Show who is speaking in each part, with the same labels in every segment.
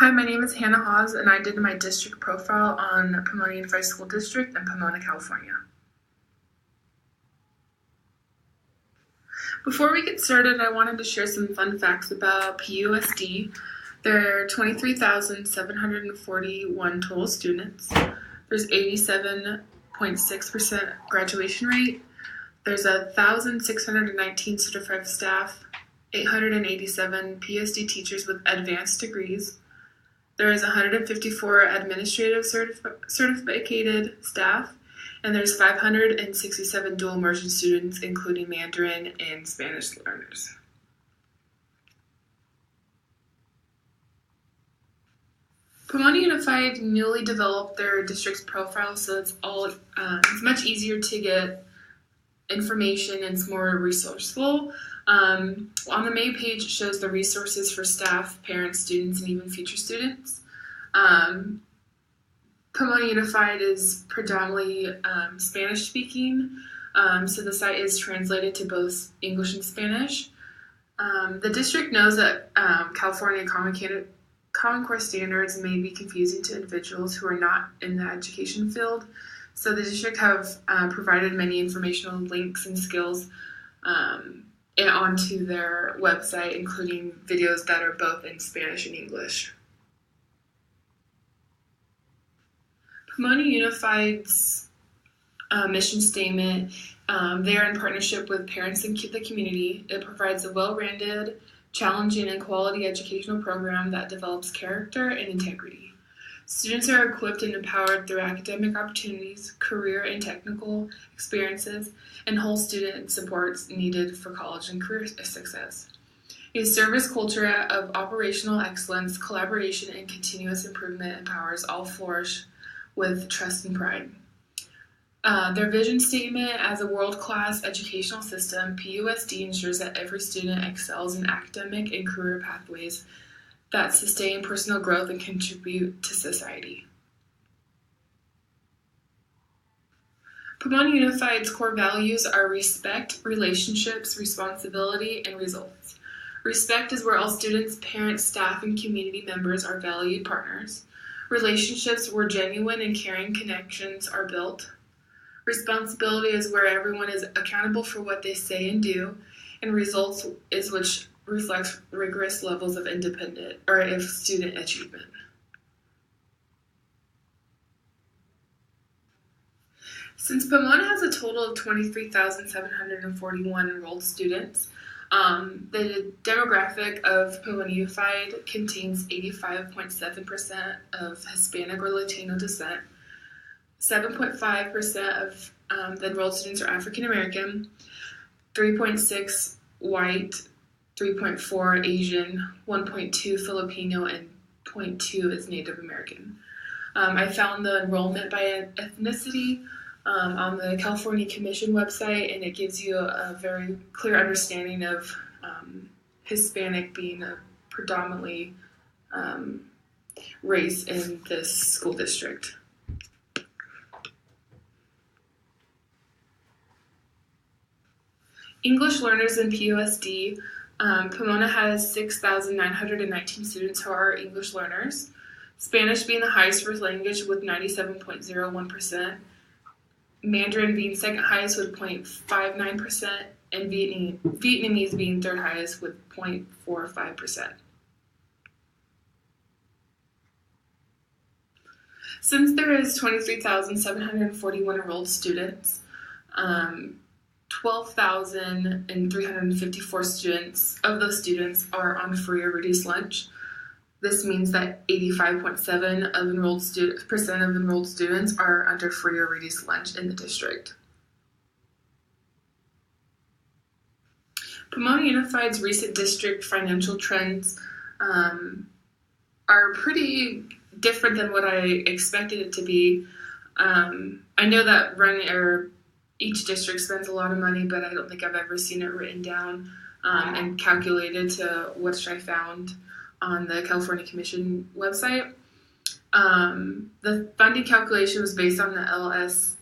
Speaker 1: Hi, my name is Hannah Hawes, and I did my district profile on Pomona Unified School District in Pomona, California. Before we get started, I wanted to share some fun facts about PUSD. There are 23,741 total students. There's 87.6% graduation rate. There's 1,619 certified staff, 887 PSD teachers with advanced degrees. There is 154 administrative certificated staff, and there's 567 dual immersion students, including Mandarin and Spanish learners. Pomona Unified newly developed their district's profile, so it's much easier to get information and it's more resourceful. On the main page, it shows the resources for staff, parents, students, and even future students. Pomona Unified is predominantly Spanish-speaking, so the site is translated to both English and Spanish. The district knows that California Common Core standards may be confusing to individuals who are not in the education field, so the district have provided many informational links and skills onto their website, including videos that are both in Spanish and English. Pomona Unified's mission statement, they are in partnership with parents and the community. It provides a well-rounded, challenging, and quality educational program that develops character and integrity. Students are equipped and empowered through academic opportunities, career and technical experiences, and whole student supports needed for college and career success. A service culture of operational excellence, collaboration, and continuous improvement empowers all flourish with trust and pride. Their vision statement: as a world-class educational system, PUSD ensures that every student excels in academic and career pathways that sustain personal growth and contribute to society. Pomona Unified's core values are respect, relationships, responsibility, and results. Respect is where all students, parents, staff, and community members are valued partners. Relationships where genuine and caring connections are built. Responsibility is where everyone is accountable for what they say and do. And results is which reflects rigorous levels of student achievement. Since Pomona has a total of 23,741 enrolled students, the demographic of Pomona Unified contains 85.7% of Hispanic or Latino descent, 7.5% of the enrolled students are African American, 3.6 white, 3.4 Asian, 1.2 Filipino, and 0.2 is Native American. I found the enrollment by ethnicity on the California Commission website, and it gives you a very clear understanding of Hispanic being a predominantly race in this school district. English learners in PUSD, Pomona has 6,919 students who are English learners, Spanish being the highest first language with 97.01%, Mandarin being second highest with 0.59%, and Vietnamese being third highest with 0.45%. Since there is 23,741 enrolled students, 12,354 students of those students are on free or reduced lunch. This means that 85.7% of enrolled students are under free or reduced lunch in the district. Pomona Unified's recent district financial trends are pretty different than what I expected it to be. I know that each district spends a lot of money, but I don't think I've ever seen it written down and calculated to which I found on the California Commission website. The funding calculation was based on the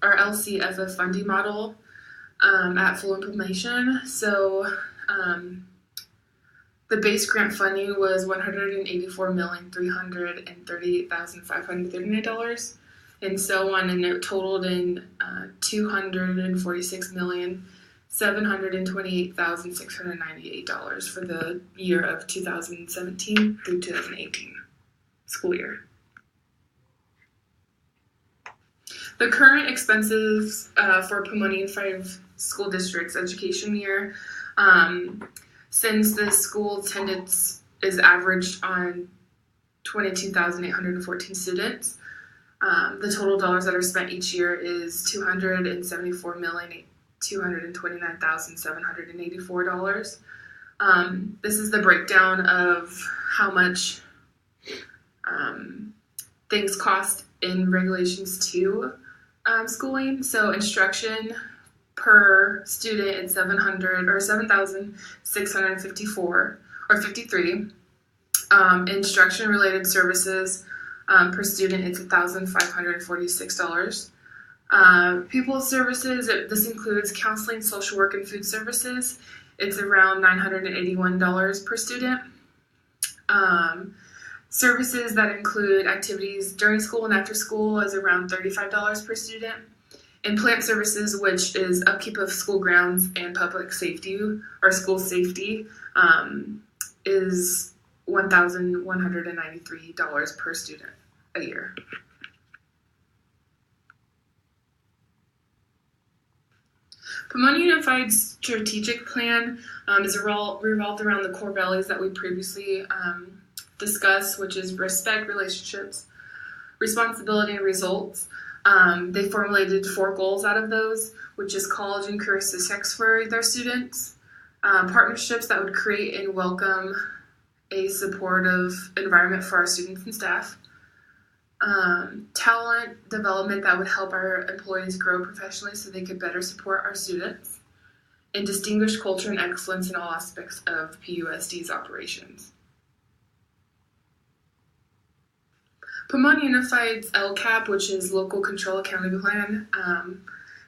Speaker 1: LCFF funding model at full implementation. So The base grant funding was $184,338,539, and so on, and it totaled in $246,728,698 for the year of 2017 through 2018 school year. The current expenses for Pomona Unified School District's education year, since the school attendance is averaged on 22,814 students, the total dollars that are spent each year is $274,229,784. This is the breakdown of how much things cost in regulations to schooling. So instruction per student is $7,654 or 53. Instruction related services per student is $1,546. Pupil services, this includes counseling, social work, and food services. It's around $981 per student. Services that include activities during school and after school is around $35 per student. And plant services, which is upkeep of school grounds and public safety or school safety, is $1,193 per student a year. Pomona Unified Strategic Plan is revolved around the core values that we previously discussed, which is respect, relationships, responsibility, and results. They formulated 4 goals out of those, which is college and career success for their students, partnerships that would create and welcome a supportive environment for our students and staff, talent development that would help our employees grow professionally so they could better support our students, and distinguished culture and excellence in all aspects of PUSD's operations. Pomona Unified's LCAP, which is Local Control Accounting Plan,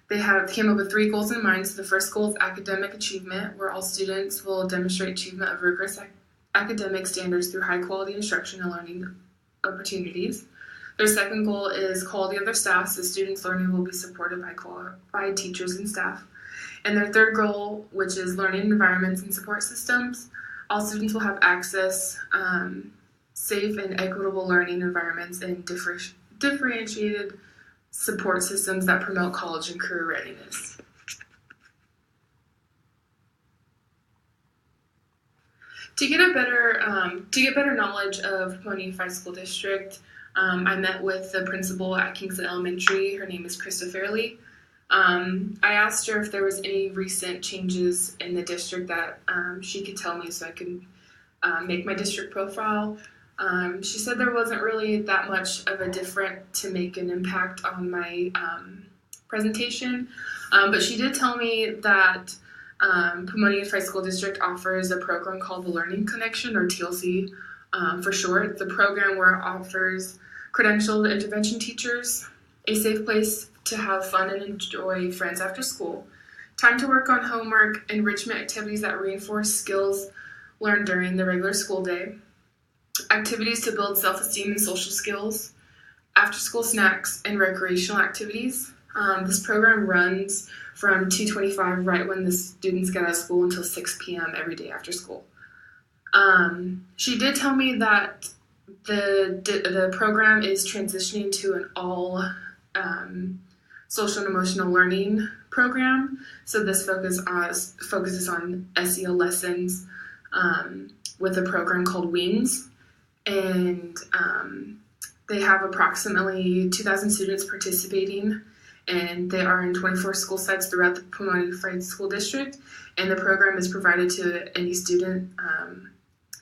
Speaker 1: they came up with 3 goals in mind. So the first goal is academic achievement, where all students will demonstrate achievement of rigorous academic standards through high quality instruction and learning opportunities. Their second goal is quality of their staff, so students' learning will be supported by qualified teachers and staff. And their third goal, which is learning environments and support systems, all students will have access, safe and equitable learning environments, and differentiated support systems that promote college and career readiness. To get better knowledge of Pomona Unified School District, I met with the principal at Kingsland Elementary. Her name is Krista Fairley. I asked her if there was any recent changes in the district that she could tell me so I could make my district profile. She said there wasn't really that much of a different to make an impact on my presentation, but she did tell me that Pomona Unified School District offers a program called the Learning Connection, or TLC for short. It's a program where it offers credentialed intervention teachers a safe place to have fun and enjoy friends after school, time to work on homework, enrichment activities that reinforce skills learned during the regular school day, activities to build self-esteem and social skills, after-school snacks, and recreational activities. This program runs from 2:25 right when the students get out of school until 6 p.m. every day after school. She did tell me that the program is transitioning to an all social and emotional learning program. So this focuses on SEL lessons with a program called WINGS. And they have approximately 2,000 students participating, and they are in 24 school sites throughout the Pomona Unified School District, and the program is provided to any student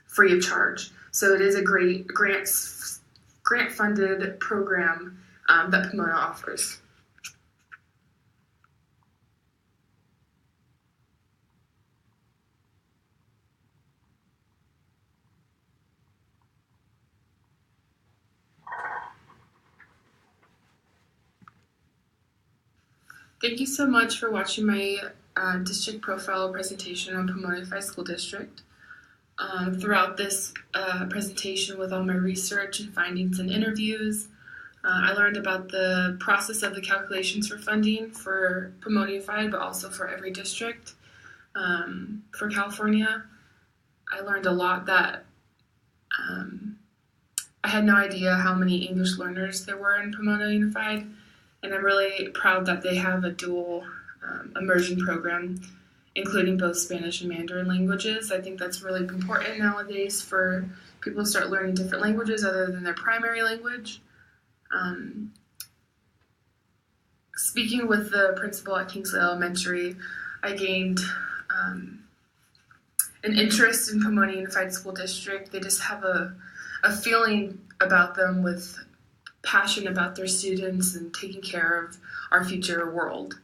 Speaker 1: free of charge. So it is a great grant-funded program that Pomona offers. Thank you so much for watching my district profile presentation on Pomona Unified School District. throughout this presentation with all my research and findings and interviews. I learned about the process of the calculations for funding for Pomona Unified, but also for every district for California. I learned a lot that I had no idea how many English learners there were in Pomona Unified, and I'm really proud that they have a dual immersion program, including both Spanish and Mandarin languages. I think that's really important nowadays for people to start learning different languages other than their primary language. Speaking with the principal at Kingsley Elementary, I gained an interest in Pomona Unified School District. They just have a feeling about them with passion about their students and taking care of our future world.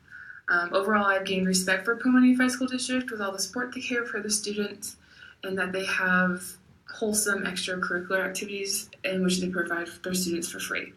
Speaker 1: Overall, I've gained respect for Pomona Unified School District with all the support they care for the students, and that they have wholesome extracurricular activities in which they provide their students for free.